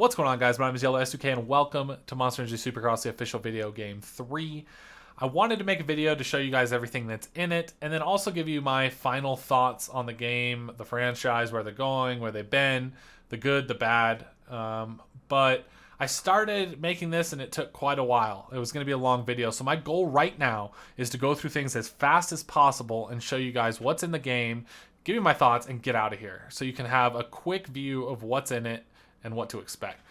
What's going on, guys? My name is Yellow S2K and welcome to Monster Energy Supercross, the official video game 3. I wanted to make a video to show you guys everything that's in it and then also give you my final thoughts on the game, the franchise, where they're going, where they've been, the good, the bad. But I started making this and it took quite a while. It was going to be a long video. So my goal right now is to go through things as fast as possible and show you guys what's in the game, give you my thoughts, and get out of here. So you can have a quick view of what's in it and what to expect.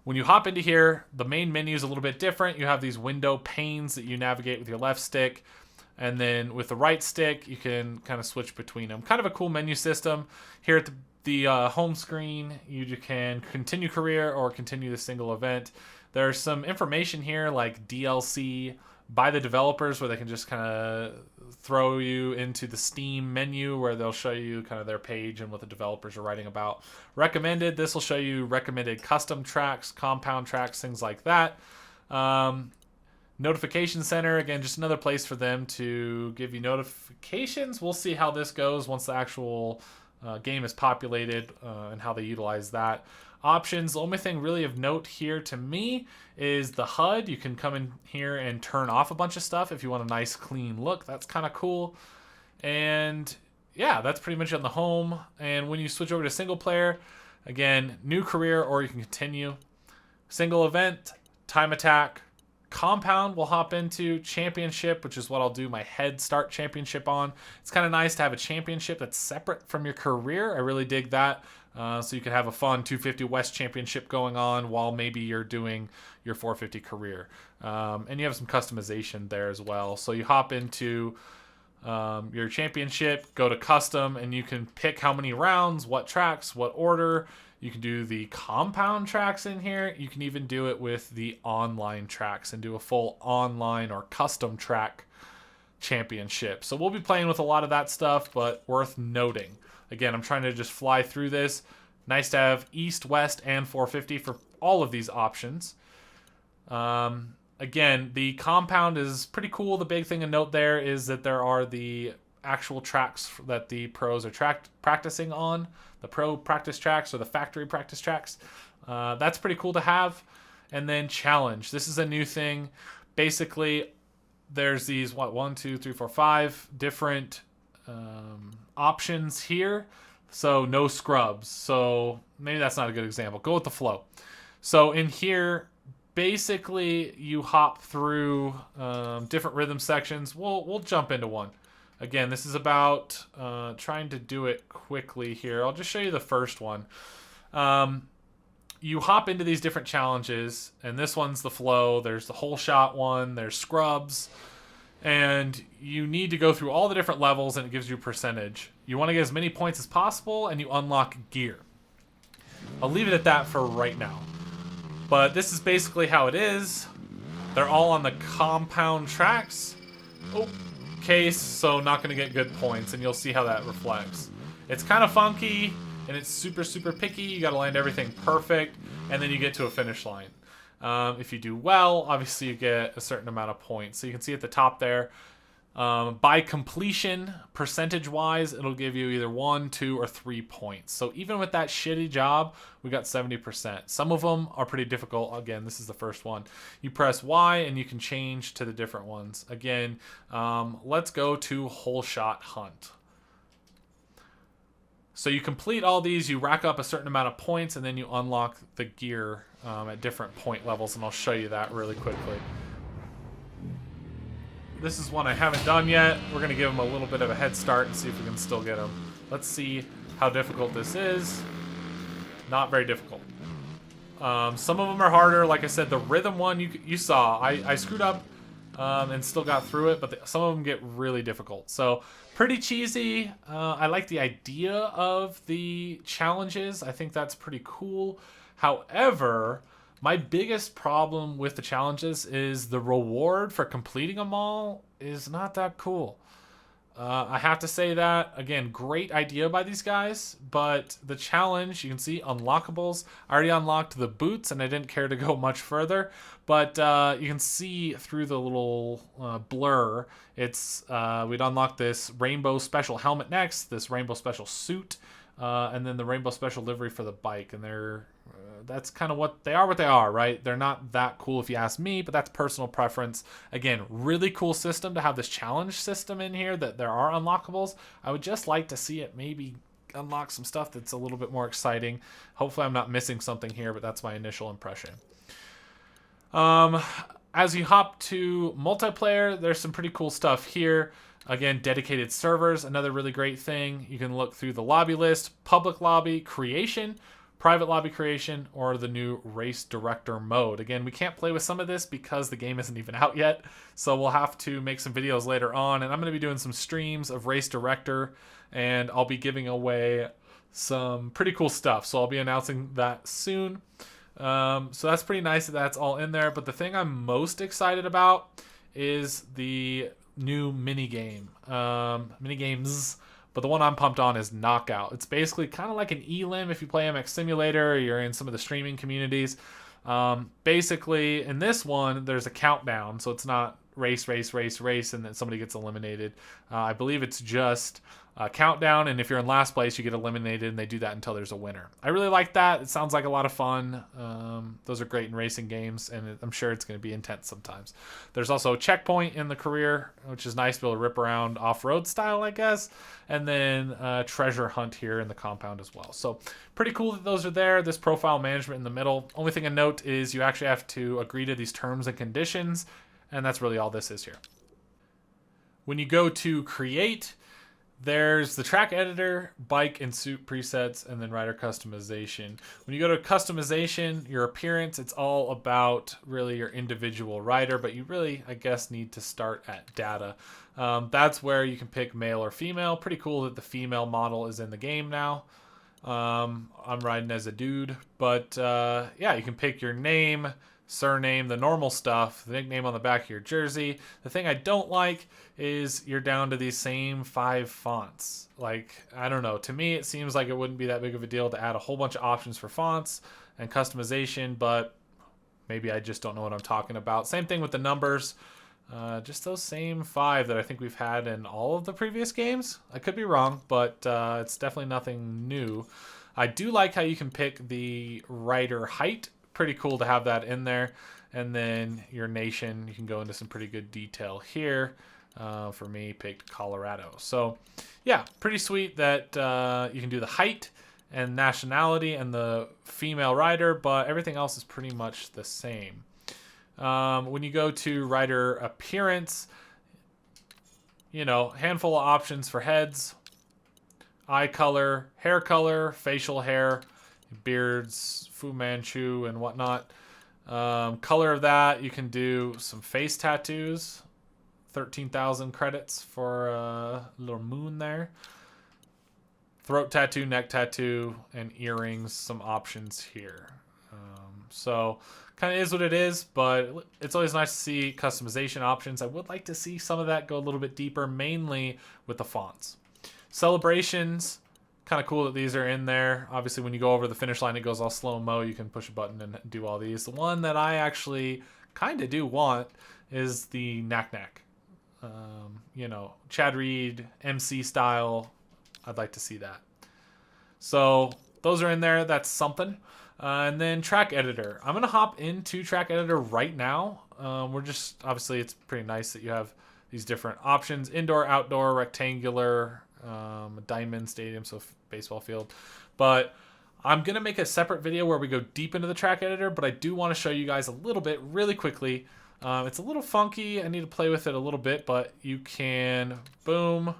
When you hop into here, the main menu is a little bit different. You have these window panes that you navigate with your left stick, and then with the right stick you can kind of switch between them. Kind of a cool menu system. Here at the home screen, you can continue career or continue the single event. There's some information here like DLC by the developers where they can just kind of throw you into the Steam menu where they'll show you kind of their page and what the developers are writing about. Recommended, this will show you recommended custom tracks, compound tracks, things like that. Notification center, again, just another place for them to give you notifications. We'll see how this goes once the actual game is populated and how they utilize that. Options, the only thing really of note here to me is the HUD. You can come in here and turn off a bunch of stuff if you want a nice clean look. That's kind of cool. And yeah, that's pretty much on the home. And when you switch over to single player, again, new career or you can continue. Single event, time attack, compound we'll hop into, championship, which is what I'll do my head start championship on. It's kind of nice to have a championship that's separate from your career. I really dig that. So you can have a fun 250 West championship going on while maybe you're doing your 450 career. And you have some customization there as well. So you hop into your championship, go to custom, and you can pick how many rounds, what tracks, what order. You can do the compound tracks in here. You can even do it with the online tracks and do a full online or custom track championship. So we'll be playing with a lot of that stuff, but worth noting. Again, I'm trying to just fly through this. Nice to have East, West, and 450 for all of these options. Again, the compound is pretty cool. The big thing to note there is that there are the actual tracks that the pros are practicing on. The pro practice tracks or the factory practice tracks. That's pretty cool to have. And then challenge. This is a new thing. Basically, there's these, one, two, three, four, five different options here. So no scrubs. So maybe that's not a good example. Go with the flow. So in here, basically you hop through different rhythm sections. We'll jump into one. Again, this is about trying to do it quickly here. I'll just show you the first one. You hop into these different challenges, and this one's the flow. There's the whole shot one. There's scrubs. And you need to go through all the different levels, and it gives you a percentage. You want to get as many points as possible, and you unlock gear. I'll leave it at that for right now. But this is basically how it is. They're all on the compound tracks. Oh, case, so not going to get good points, and you'll see how that reflects. It's kind of funky, and it's super, super picky. You got to land everything perfect, and then you get to a finish line. If you do well, obviously you get a certain amount of points. So you can see at the top there, by completion, percentage-wise, it'll give you either 1, 2, or 3 points. So even with that shitty job, we got 70%. Some of them are pretty difficult. Again, this is the first one. You press Y, and you can change to the different ones. Again, let's go to HOLESHOT Hunt. So you complete all these, you rack up a certain amount of points, and then you unlock the gear at different point levels, and I'll show you that really quickly. This is one I haven't done yet. We're going to give them a little bit of a head start and see if we can still get them. Let's see how difficult this is. Not very difficult. Some of them are harder. Like I said, the rhythm one you saw. I screwed up and still got through it, but some of them get really difficult. So pretty cheesy. I like the idea of the challenges. I think that's pretty cool. However, my biggest problem with the challenges is the reward for completing them all is not that cool. I have to say that. Again, great idea by these guys, but the challenge, you can see unlockables. I already unlocked the boots, and I didn't care to go much further, but you can see through the little blur, it's we'd unlock this rainbow special helmet next, this rainbow special suit, and then the rainbow special livery for the bike, and they're That's kind of what they are, right? They're not that cool if you ask me, but that's personal preference. Again, really cool system to have this challenge system in here, that there are unlockables. I would just like to see it maybe unlock some stuff that's a little bit more exciting. Hopefully I'm not missing something here, but that's my initial impression. As you hop to multiplayer, there's some pretty cool stuff here. Again, dedicated servers, another really great thing. You can look through the lobby list, public lobby creation, private lobby creation, or the new race director mode. Again, we can't play with some of this because the game isn't even out yet, so we'll have to make some videos later on, and I'm going to be doing some streams of race director, and I'll be giving away some pretty cool stuff, so I'll be announcing that soon. So that's pretty nice that that's all in there, but the thing I'm most excited about is the new minigames. But the one I'm pumped on is Knockout. It's basically kind of like an elim if you play MX Simulator or you're in some of the streaming communities. Basically, in this one, there's a countdown, so it's not race, and then somebody gets eliminated. I believe it's just a countdown, and if you're in last place, you get eliminated, and they do that until there's a winner. I really like that. It sounds like a lot of fun. Those are great in racing games, and I'm sure it's going to be intense sometimes. There's also a checkpoint in the career, which is nice to be able to rip around off-road style, I guess, and then treasure hunt here in the compound as well. So pretty cool that those are there. This profile management in the middle. Only thing to note is you actually have to agree to these terms and conditions, and that's really all this is here. When you go to create, there's the track editor, bike and suit presets, and then rider customization. When you go to customization, your appearance, it's all about really your individual rider, but you really, I guess, need to start at data. That's where you can pick male or female. Pretty cool that the female model is in the game now. I'm riding as a dude, but yeah, you can pick your name, surname, the normal stuff, the nickname on the back of your jersey. The thing I don't like is you're down to these same 5 fonts. Like, I don't know. To me, it seems like it wouldn't be that big of a deal to add a whole bunch of options for fonts and customization, but maybe I just don't know what I'm talking about. Same thing with the numbers. Just those same 5 that I think we've had in all of the previous games. I could be wrong, but it's definitely nothing new. I do like how you can pick the rider height. Pretty cool to have that in there. And then your nation, you can go into some pretty good detail here. For me, picked Colorado. So yeah, pretty sweet that you can do the height and nationality and the female rider, but everything else is pretty much the same. When you go to rider appearance, you know, handful of options for heads, eye color, facial hair, beards, Fu Manchu and whatnot. Color of that, you can do some face tattoos, 13,000 credits for a little moon there. Throat tattoo, neck tattoo, and earrings, some options here. So kind of is what it is, but it's always nice to see customization options. I would like to see some of that go a little bit deeper, mainly with the fonts. Celebrations, kind of cool that these are in there. Obviously, when you go over the finish line, it goes all slow-mo. You can push a button and do all these. The one that I actually kind of do want is the knack-knack. You know, Chad Reed, MC style. I'd like to see that. So those are in there. That's something. And then track editor. I'm going to hop into track editor right now. We're just, obviously, it's pretty nice that you have these different options. Indoor, outdoor, rectangular, diamond, stadium, so baseball field. But I'm going to make a separate video where we go deep into the track editor, but I do want to show you guys a little bit really quickly. It's a little funky. I need to play with it a little bit, but you can, boom,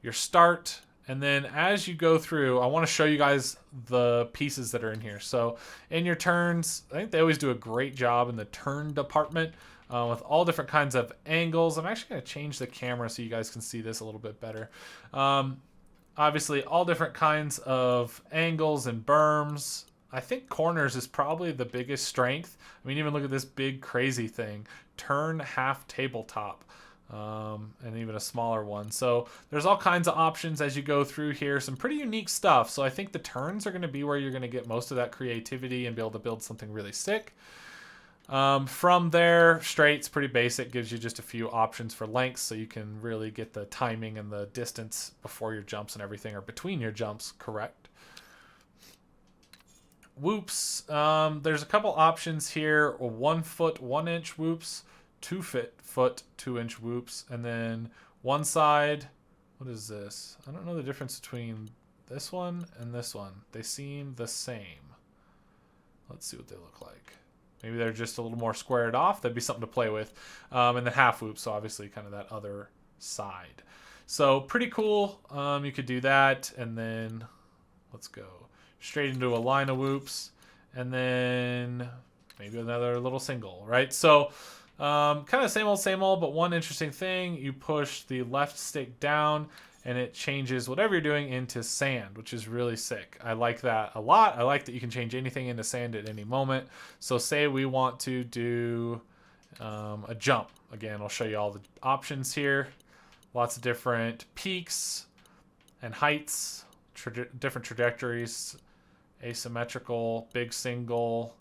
your start. And then as you go through, I want to show you guys the pieces that are in here. So in your turns, I think they always do a great job in the turn department with all different kinds of angles. I'm actually going to change the camera so you guys can see this a little bit better. Obviously, all different kinds of angles and berms. I think corners is probably the biggest strength. I mean, even look at this big crazy thing. Turn half tabletop. And even a smaller one. So there's all kinds of options as you go through here. Some pretty unique stuff. So I think the turns are going to be where you're going to get most of that creativity and be able to build something really sick. From there, straight's pretty basic. Gives you just a few options for lengths so you can really get the timing and the distance before your jumps and everything, or between your jumps correct. Whoops. There's a couple options here: 1 foot 1 inch whoops, 2 foot 2 inch whoops, and then one side. What is this? I don't know the difference between this one and this one. They seem the same. Let's see what they look like. Maybe they're just a little more squared off. That'd be something to play with. And then half whoops, so obviously kind of that other side. So pretty cool. You could do that, and then let's go straight into a line of whoops, and then maybe another little single, right? So kind of same old, but one interesting thing, you push the left stick down and it changes whatever you're doing into sand, which is really sick. I like that a lot. I like that you can change anything into sand at any moment. So say we want to do a jump. Again, I'll show you all the options here. Lots of different peaks and heights, different trajectories, asymmetrical, big single.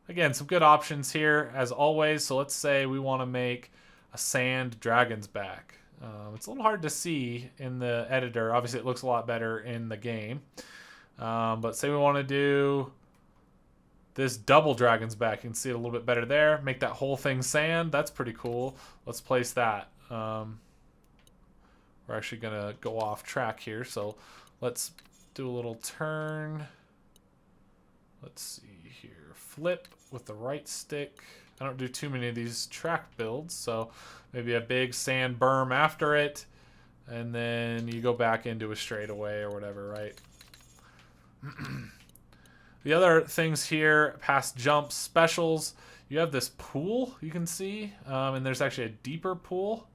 Again, some good options here as always. So let's say we want to make a sand dragon's back. It's a little hard to see in the editor. Obviously, it looks a lot better in the game. But say we want to do this double dragon's back. You can see it a little bit better there. Make that whole thing sand. That's pretty cool. Let's place that. We're actually going to go off track here. So let's do a little turn. Let's see here. Flip with the right stick. I don't do too many of these track builds, so maybe a big sand berm after it, and then you go back into a straightaway or whatever, right? The other things here, past jumps, specials, you have this pool you can see, and there's actually a deeper pool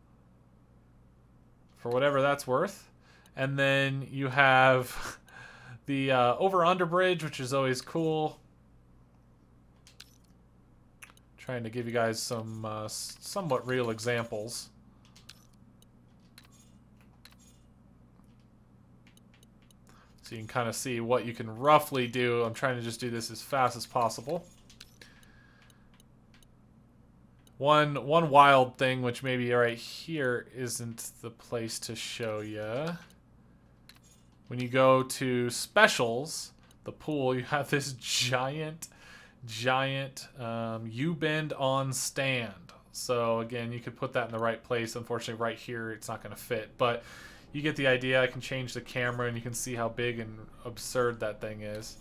for whatever that's worth. And then you have the over-under bridge, which is always cool. Trying to give you guys some somewhat real examples. So you can kind of see what you can roughly do. I'm trying to just do this as fast as possible. One wild thing, which maybe right here isn't the place to show you. When you go to specials, the pool, you have this giant U-bend on stand. So again, you could put that in the right place. Unfortunately, right here, it's not going to fit. But you get the idea. I can change the camera, and you can see how big and absurd that thing is.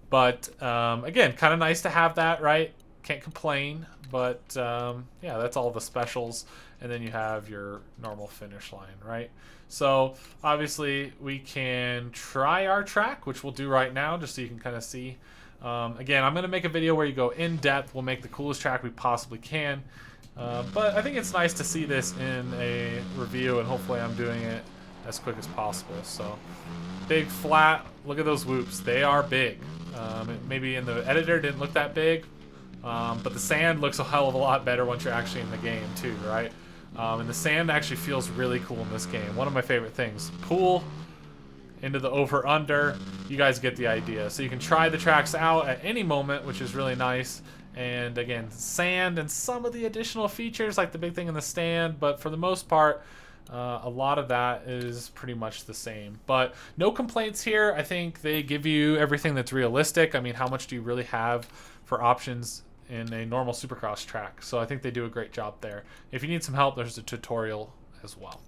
But again, kind of nice to have that, right? Can't complain. But yeah, that's all the specials. And then you have your normal finish line, right? So obviously, we can try our track, which we'll do right now, just so you can kind of see. Again, I'm going to make a video where you go in depth. We'll make the coolest track we possibly can. But I think it's nice to see this in a review, and hopefully I'm doing it as quick as possible. So, big flat. Look at those whoops. They are big. Maybe in the editor didn't look that big, but the sand looks a hell of a lot better once you're actually in the game too, right? And the sand actually feels really cool in this game. One of my favorite things. Pool into the over-under. You guys get the idea. So you can try the tracks out at any moment, which is really nice. And again, sand and some of the additional features, like the big thing in the stand, but for the most part, a lot of that is pretty much the same. But no complaints here. I think they give you everything that's realistic. I mean, how much do you really have for options in a normal Supercross track? So I think they do a great job there. If you need some help, there's a tutorial as well.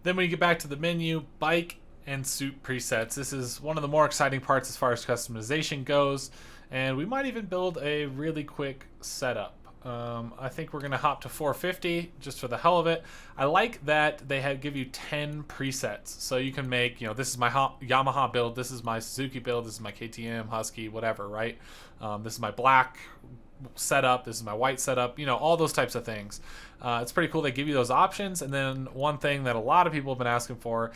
Then when you get back to the menu, bike and suit presets. This is one of the more exciting parts as far as customization goes, and we might even build a really quick setup. I think we're gonna hop to 450 just for the hell of it. I like that they give you 10 presets, so you can make, you know, this is my Yamaha build, this is my Suzuki build, this is my KTM, Husky, whatever, right? This is my black setup, this is my white setup, you know, all those types of things. It's pretty cool they give you those options. And then one thing that a lot of people have been asking for,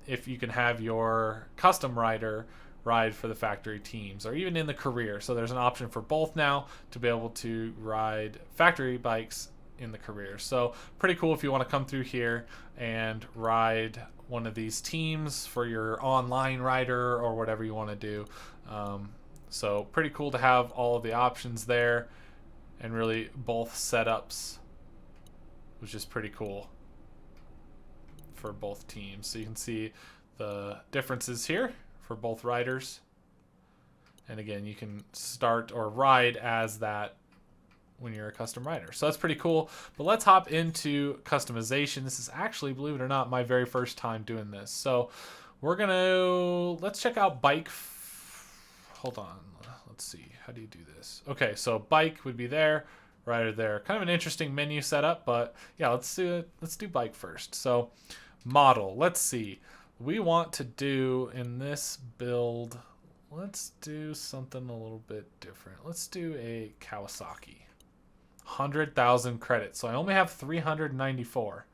if you can have your custom rider ride for the factory teams or even in the career. So there's an option for both now to be able to ride factory bikes in the career. So pretty cool if you want to come through here and ride one of these teams for your online rider or whatever you want to do. So pretty cool to have all of the options there and really both setups, which is pretty cool for both teams. So you can see the differences here for both riders. And again, you can start or ride as that when you're a custom rider. So that's pretty cool. But let's hop into customization. This is actually, believe it or not, my very first time doing this. So we're let's check out bike. Hold on. Let's see. How do you do this? Okay, so bike would be there, rider there. Kind of an interesting menu setup, but yeah, let's do bike first. So model, let's see. We want to do in this build, let's do something a little bit different. Let's do a Kawasaki. 100,000 credits. So I only have 394.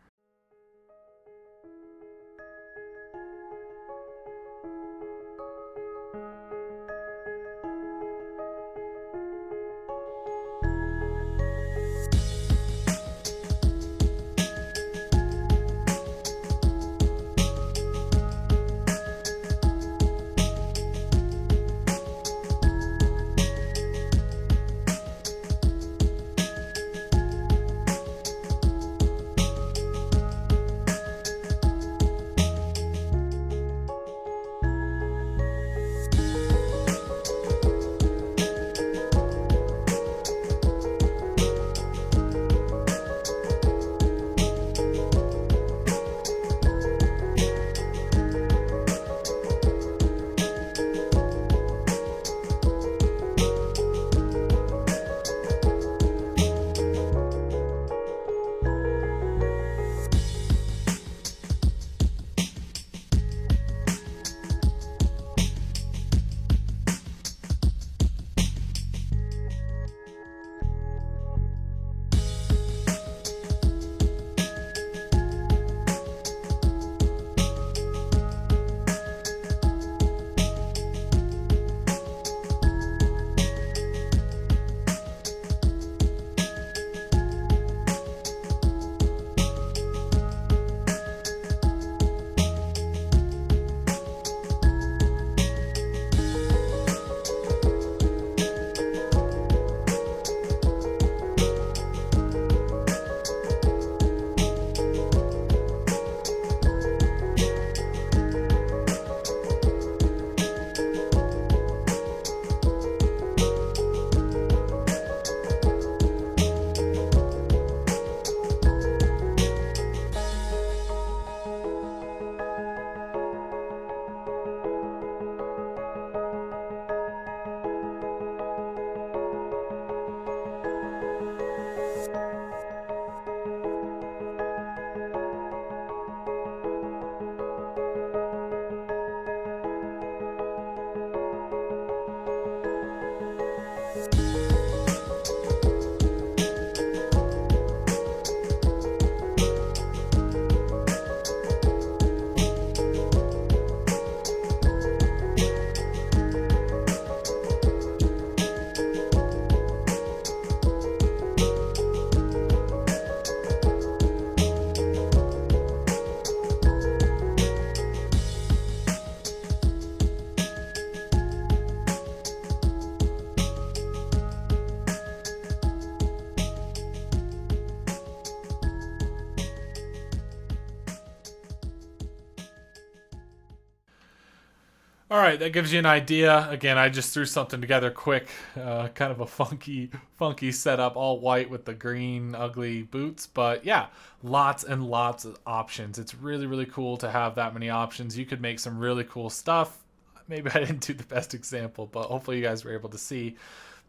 All right, that gives you an idea. Again, I just threw something together quick, kind of a funky setup, all white with the green ugly boots. But yeah, lots and lots of options. It's really, really cool to have that many options. You could make some really cool stuff. Maybe I didn't do the best example, but hopefully you guys were able to see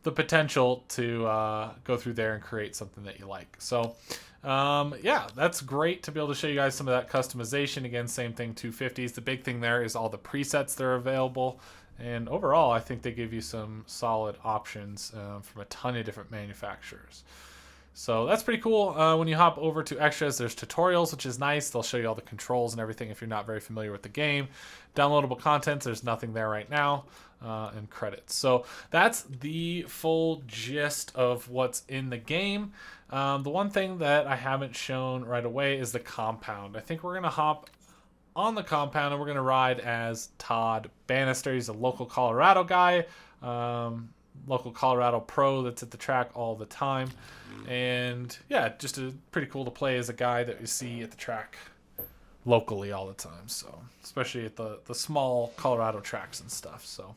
the potential to go through there and create something that you like. So yeah, that's great to be able to show you guys some of that customization. Again, same thing, 250s. The big thing there is all the presets that are available. And overall, I think they give you some solid options from a ton of different manufacturers. So that's pretty cool. When you hop over to extras, there's tutorials, which is nice. They'll show you all the controls and everything if you're not very familiar with the game. Downloadable content, there's nothing there right now. And credits. So that's the full gist of what's in the game. The one thing that I haven't shown right away is the compound. I think we're going to hop on the compound and we're going to ride as Todd Bannister. He's a local Colorado guy, local Colorado pro that's at the track all the time. And yeah, just pretty cool to play as a guy that you see at the track locally all the time. So especially at the small Colorado tracks and stuff. So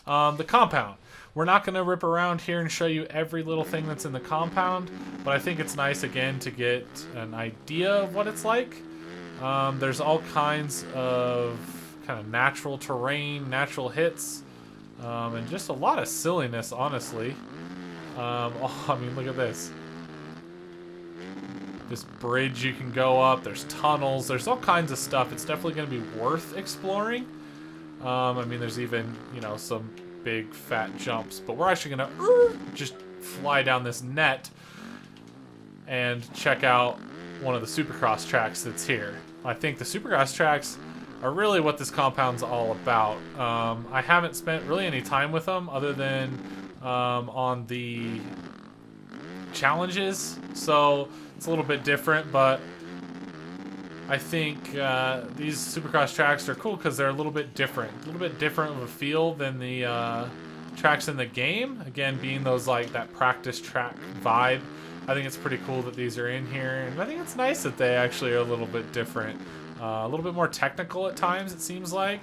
The compound. We're not going to rip around here and show you every little thing that's in the compound, but I think it's nice, again, to get an idea of what it's like. There's all kinds of kind of natural terrain, natural hits, and just a lot of silliness, honestly. Oh, I mean, look at this. This bridge you can go up. There's tunnels. There's all kinds of stuff. It's definitely going to be worth exploring. I mean, there's even, you know, some big fat jumps, but we're actually going to just fly down this net and check out one of the Supercross tracks that's here. I think the Supercross tracks are really what this compound's all about. I haven't spent really any time with them other than on the challenges, so it's a little bit different, but I think these Supercross tracks are cool because they're a little bit different of a feel than the tracks in the game. Again, being those like that practice track vibe, I think it's pretty cool that these are in here, and I think it's nice that they actually are a little bit different, a little bit more technical at times, it seems like,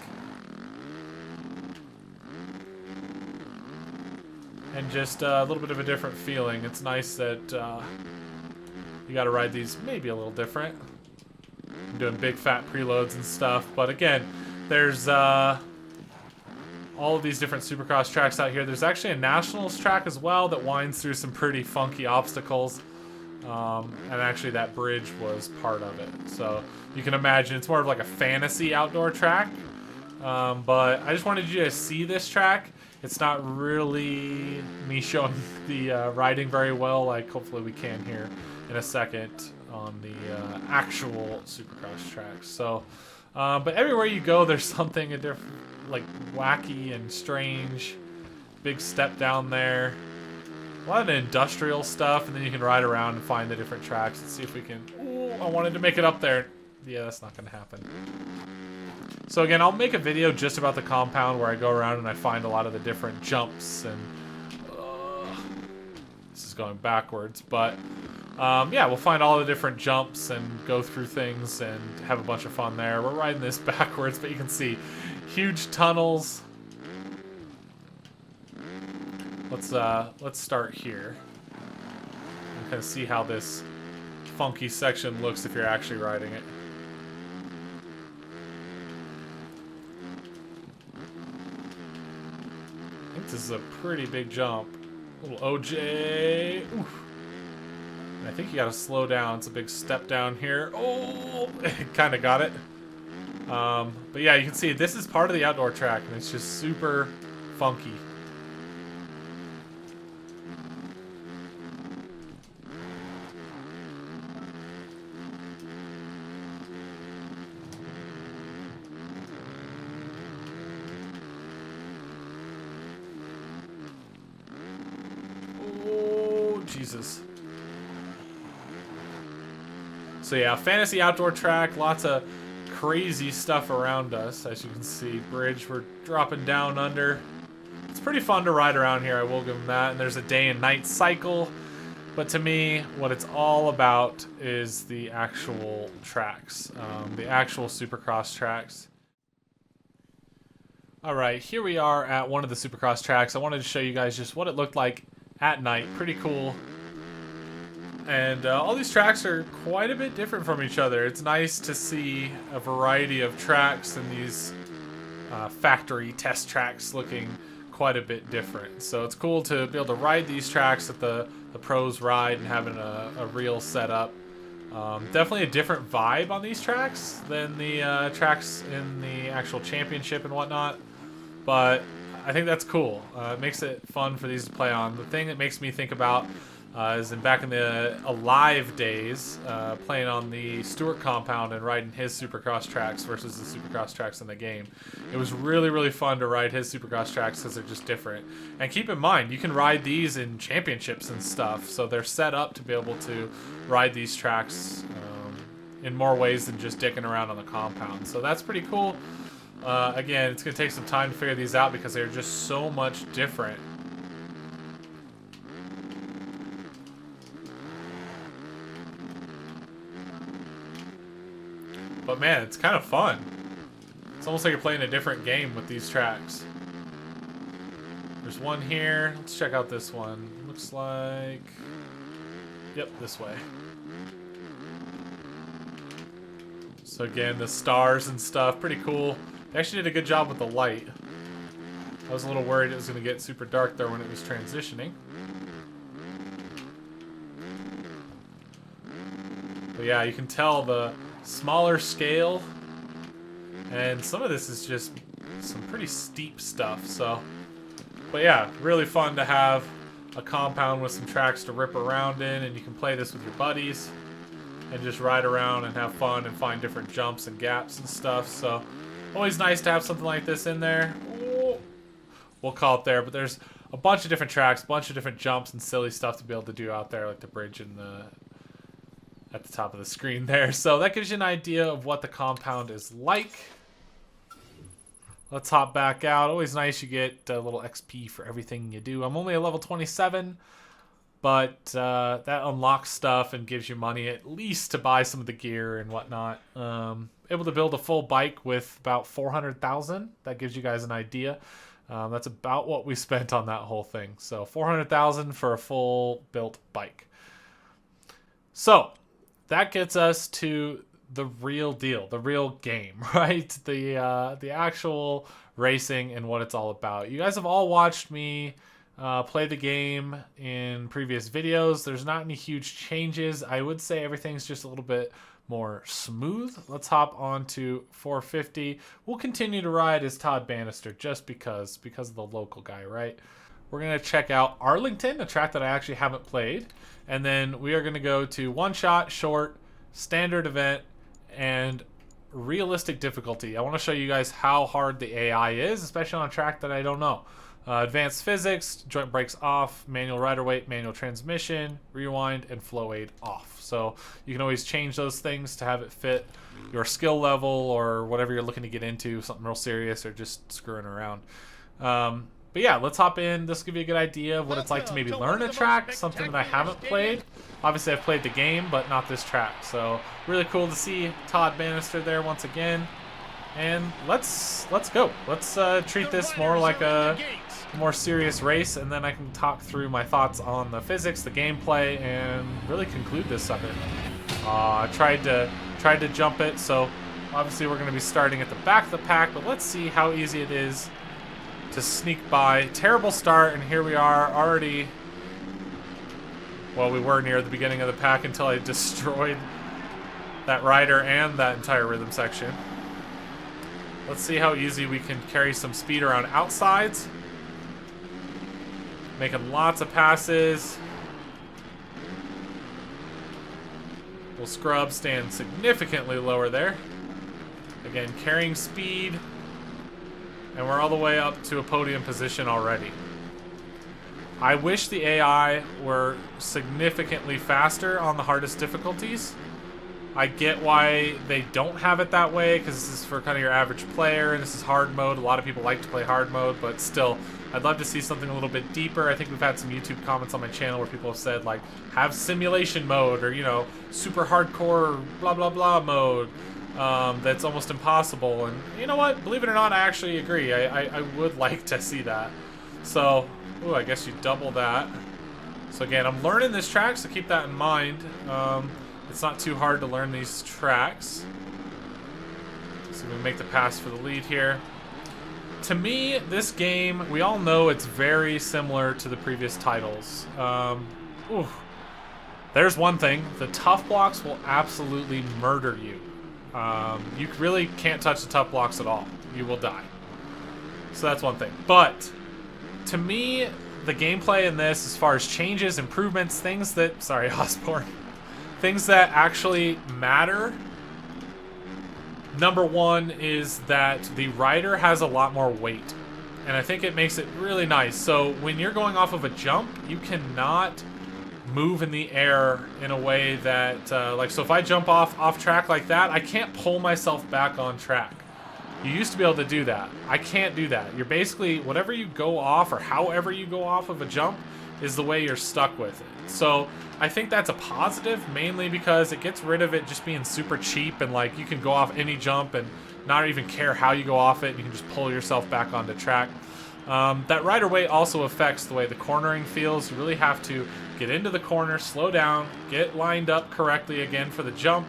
and just a little bit of a different feeling. It's nice that you got to ride these maybe a little different. I'm doing big fat preloads and stuff, but again, there's all of these different Supercross tracks out here. There's actually a Nationals track as well that winds through some pretty funky obstacles, and actually that bridge was part of it. So you can imagine it's more of like a fantasy outdoor track, but I just wanted you to see this track. It's not really me showing the riding very well, like hopefully we can here in a second on the actual Supercross tracks. So, but everywhere you go, there's something a different, like wacky and strange. Big step down there. A lot of industrial stuff, and then you can ride around and find the different tracks and see if we can. Ooh, I wanted to make it up there. Yeah, that's not going to happen. So again, I'll make a video just about the compound where I go around and I find a lot of the different jumps and this is going backwards, but yeah, we'll find all the different jumps and go through things and have a bunch of fun there. We're riding this backwards, but you can see huge tunnels. Let's start here and kind of see how this funky section looks if you're actually riding it. I think this is a pretty big jump. Little OJ. Oof. I think you gotta slow down. It's a big step down here. Oh, kind of got it. But yeah, you can see this is part of the outdoor track, and it's just super funky. Oh, Jesus. So yeah, fantasy outdoor track, lots of crazy stuff around us. As you can see, bridge we're dropping down under. It's pretty fun to ride around here, I will give them that. And there's a day and night cycle. But to me, what it's all about is the actual tracks, the actual Supercross tracks. Alright, here we are at one of the Supercross tracks. I wanted to show you guys just what it looked like at night. Pretty cool. And all these tracks are quite a bit different from each other. It's nice to see a variety of tracks and these factory test tracks looking quite a bit different. So it's cool to be able to ride these tracks that the pros ride and having a real setup. Definitely a different vibe on these tracks than the tracks in the actual championship and whatnot. But I think that's cool. It makes it fun for these to play on. The thing that makes me think about is back in the Alive days, playing on the Stewart compound and riding his Supercross tracks versus the Supercross tracks in the game. It was really, really fun to ride his Supercross tracks because they're just different. And keep in mind, you can ride these in championships and stuff, so they're set up to be able to ride these tracks in more ways than just dicking around on the compound. So that's pretty cool. Again, it's going to take some time to figure these out because they're just so much different. But man, it's kind of fun. It's almost like you're playing a different game with these tracks. There's one here. Let's check out this one. Looks like... Yep, this way. So again, the stars and stuff, pretty cool. They actually did a good job with the light. I was a little worried it was going to get super dark there when it was transitioning. But yeah, you can tell the smaller scale. And some of this is just some pretty steep stuff, so... But yeah, really fun to have a compound with some tracks to rip around in, and you can play this with your buddies and just ride around and have fun and find different jumps and gaps and stuff. So always nice to have something like this in there. Ooh, we'll call it there, but there's a bunch of different tracks, a bunch of different jumps and silly stuff to be able to do out there, like the bridge and at the top of the screen there. So that gives you an idea of what the compound is like. Let's hop back out. Always nice you get a little XP for everything you do. I'm only a level 27, but that unlocks stuff and gives you money at least to buy some of the gear and whatnot. Able to build a full bike with about 400,000. That gives you guys an idea. That's about what we spent on that whole thing. So 400,000 for a full built bike. So that gets us to the real deal, the real game, right? The actual racing and what it's all about. You guys have all watched me play the game in previous videos. There's not any huge changes. I would say everything's just a little bit more smooth. Let's hop on to 450. We'll continue to ride as Todd Bannister just because of the local guy, right? We're going to check out Arlington, a track that I actually haven't played. And then we are going to go to one shot, short, standard event, and realistic difficulty. I want to show you guys how hard the AI is, especially on a track that I don't know. Advanced physics, joint brakes off, manual rider weight, manual transmission, rewind, and flow aid off. So you can always change those things to have it fit your skill level or whatever you're looking to get into, something real serious or just screwing around. But yeah, let's hop in. This will give you a good idea of what it's like to maybe learn a track, something that I haven't played. Obviously, I've played the game, but not this track. So really cool to see Todd Bannister there once again. And let's go. Let's treat this more like a more serious race, and then I can talk through my thoughts on the physics, the gameplay, and really conclude this sucker. I tried to jump it, so obviously we're going to be starting at the back of the pack, but let's see how easy it is to sneak by. Terrible start, and here we are already. Well, we were near the beginning of the pack until I destroyed that rider and that entire rhythm section. Let's see how easy we can carry some speed around outsides. Making lots of passes. We'll scrub, stand significantly lower there. Again, carrying speed. And we're all the way up to a podium position already. I wish the AI were significantly faster on the hardest difficulties. I get why they don't have it that way, because this is for kind of your average player, and this is hard mode. A lot of people like to play hard mode, but still, I'd love to see something a little bit deeper. I think we've had some YouTube comments on my channel where people have said, like, have simulation mode, or, you know, super hardcore blah blah blah mode. That's almost impossible. And you know what? Believe it or not, I actually agree. I would like to see that. So, ooh, I guess you double that. So again, I'm learning this track, so keep that in mind. It's not too hard to learn these tracks. So we make the pass for the lead here. To me, this game, we all know it's very similar to the previous titles. Ooh. There's one thing. The tough blocks will absolutely murder you. You really can't touch the tough blocks at all. You will die. So that's one thing. But to me, the gameplay in this, as far as changes, improvements, things that... Sorry, Osborne. Things that actually matter. Number one is that the rider has a lot more weight. And I think it makes it really nice. So when you're going off of a jump, you cannot move in the air in a way that, like, so if I jump off track like that, I can't pull myself back on track. You used to be able to do that. I can't do that. You're basically, whatever you go off or however you go off of a jump is the way you're stuck with it. So I think that's a positive, mainly because it gets rid of it just being super cheap and like you can go off any jump and not even care how you go off it. You can just pull yourself back onto track. That rider weight also affects the way the cornering feels. You really have to get into the corner, slow down, get lined up correctly again for the jump.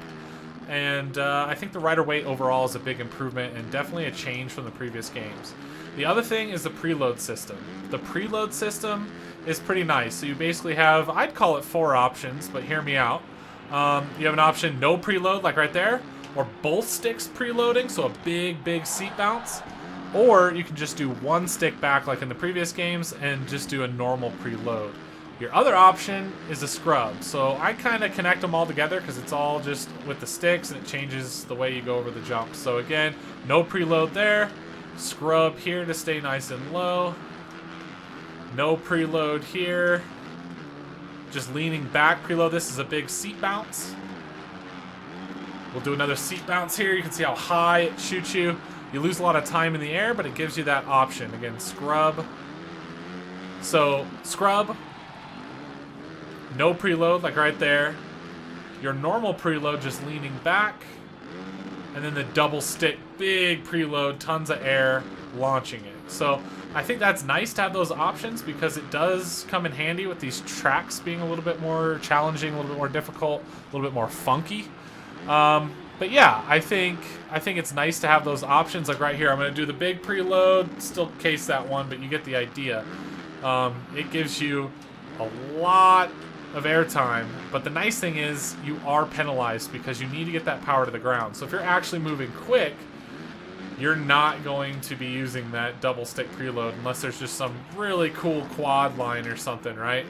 And I think the rider weight overall is a big improvement and definitely a change from the previous games. The other thing is the preload system. The preload system is pretty nice. So you basically have, I'd call it 4 options, but hear me out. You have an option no preload, like right there, or both sticks preloading, so a big seat bounce. Or you can just do 1 stick back like in the previous games and just do a normal preload. Your other option is a scrub. So I kind of connect them all together because it's all just with the sticks and it changes the way you go over the jump. So again, no preload there. Scrub here to stay nice and low. No preload here. Just leaning back preload. This is a big seat bounce. We'll do another seat bounce here. You can see how high it shoots you. You lose a lot of time in the air, but it gives you that option. Again, scrub. So, scrub. No preload, like right there. Your normal preload, just leaning back. And then the double stick, big preload, tons of air, launching it. So, I think that's nice to have those options because it does come in handy with these tracks being a little bit more challenging, a little bit more difficult, a little bit more funky. But yeah, I think it's nice to have those options. Like right here, I'm going to do the big preload, still case that one, but you get the idea. It gives you a lot of airtime, but the nice thing is you are penalized because you need to get that power to the ground. So if you're actually moving quick, you're not going to be using that double stick preload unless there's just some really cool quad line or something, right?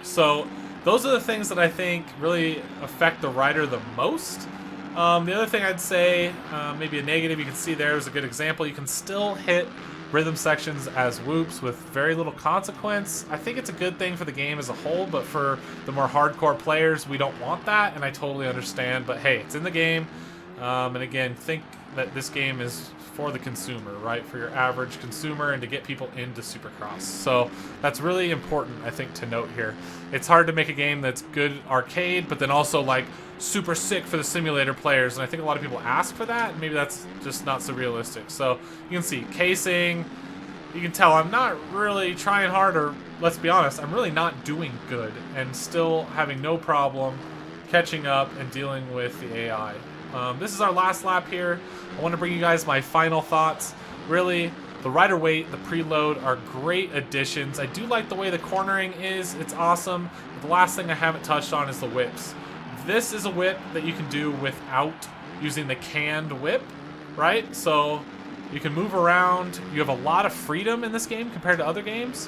So those are the things that I think really affect the rider the most. The other thing I'd say, maybe a negative, you can see there is a good example. You can still hit rhythm sections as whoops with very little consequence. I think it's a good thing for the game as a whole, but for the more hardcore players, we don't want that, and I totally understand. But hey, it's in the game, and again, think that this game is for the consumer, right? For your average consumer and to get people into Supercross. So that's really important, I think, to note here. It's hard to make a game that's good arcade, but then also like super sick for the simulator players. And I think a lot of people ask for that, and maybe that's just not so realistic. So you can see casing. You can tell I'm not really trying hard, or let's be honest, I'm really not doing good and still having no problem catching up and dealing with the AI. This is our last lap here. I want to bring you guys my final thoughts. Really, the rider weight, the preload are great additions. I do like the way the cornering is. It's awesome. But the last thing I haven't touched on is the whips. This is a whip that you can do without using the canned whip, right? So you can move around. You have a lot of freedom in this game compared to other games,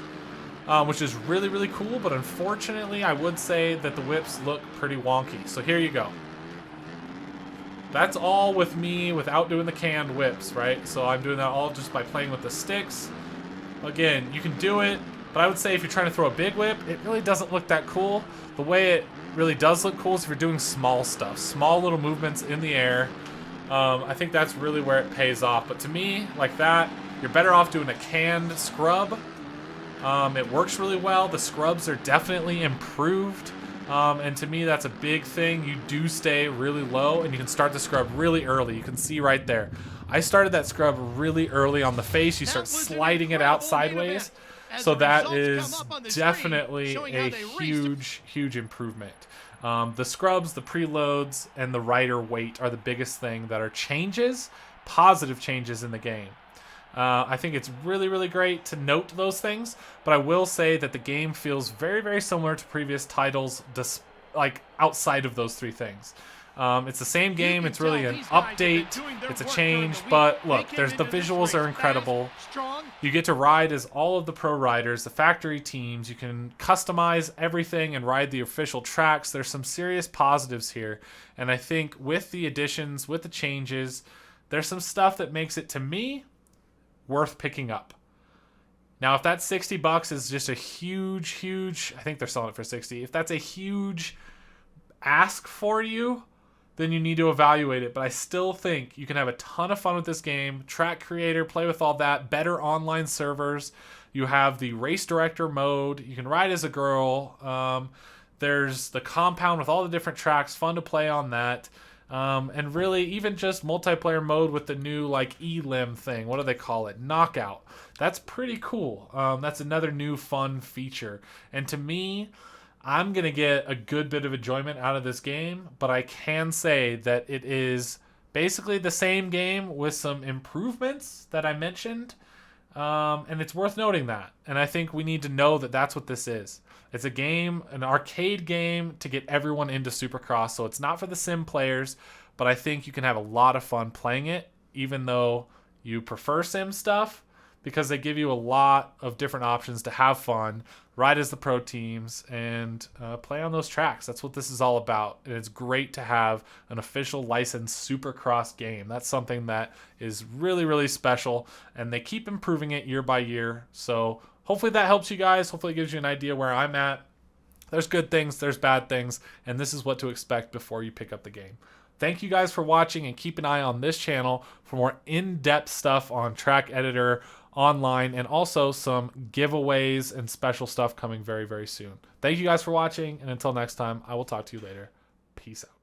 which is really, really cool. But unfortunately, I would say that the whips look pretty wonky. So here you go. That's all with me without doing the canned whips, right? So I'm doing that all just by playing with the sticks. Again, you can do it, but I would say if you're trying to throw a big whip, it really doesn't look that cool. The way it really does look cool is if you're doing small stuff, small little movements in the air. I think that's really where it pays off. But to me, like that, you're better off doing a canned scrub. It works really well. The scrubs are definitely improved. And to me, that's a big thing. You do stay really low, and you can start the scrub really early. You can see right there. I started that scrub really early on the face. You start sliding it out sideways. So that is definitely a huge, huge improvement. The scrubs, the preloads, and the rider weight are the biggest thing that are changes, positive changes in the game. I think it's really, really great to note those things, but I will say that the game feels very, very similar to previous titles, like outside of those 3 things. It's the same game. It's really an update. It's a change, but look, the visuals are incredible. You get to ride as all of the pro riders, the factory teams. You can customize everything and ride the official tracks. There's some serious positives here, and I think with the additions, with the changes, there's some stuff that makes it, to me, worth picking up. Now, if that $60 is just a huge, I think they're selling it for 60. If that's a huge ask for you, then you need to evaluate it. But I still think you can have a ton of fun with this game. Track creator, play with all that. Better online servers. You have the race director mode. You can ride as a girl. There's the compound with all the different tracks. Fun to play on that. And really, even just multiplayer mode with the new like elim thing. What do they call it? Knockout. That's pretty cool. That's another new fun feature. And to me, I'm gonna get a good bit of enjoyment out of this game. But I can say that it is basically the same game with some improvements that I mentioned. And it's worth noting that. And I think we need to know that that's what this is. It's a game, an arcade game to get everyone into Supercross. So it's not for the sim players, but I think you can have a lot of fun playing it, even though you prefer sim stuff, because they give you a lot of different options to have fun, ride as the pro teams, and play on those tracks. That's what this is all about. And it's great to have an official licensed Supercross game. That's something that is really, really special, and they keep improving it year by year. So hopefully that helps you guys. Hopefully it gives you an idea where I'm at. There's good things, there's bad things, and this is what to expect before you pick up the game. Thank you guys for watching, and keep an eye on this channel for more in-depth stuff on Track Editor online, and also some giveaways and special stuff coming very, very soon. Thank you guys for watching, and until next time, I will talk to you later. Peace out.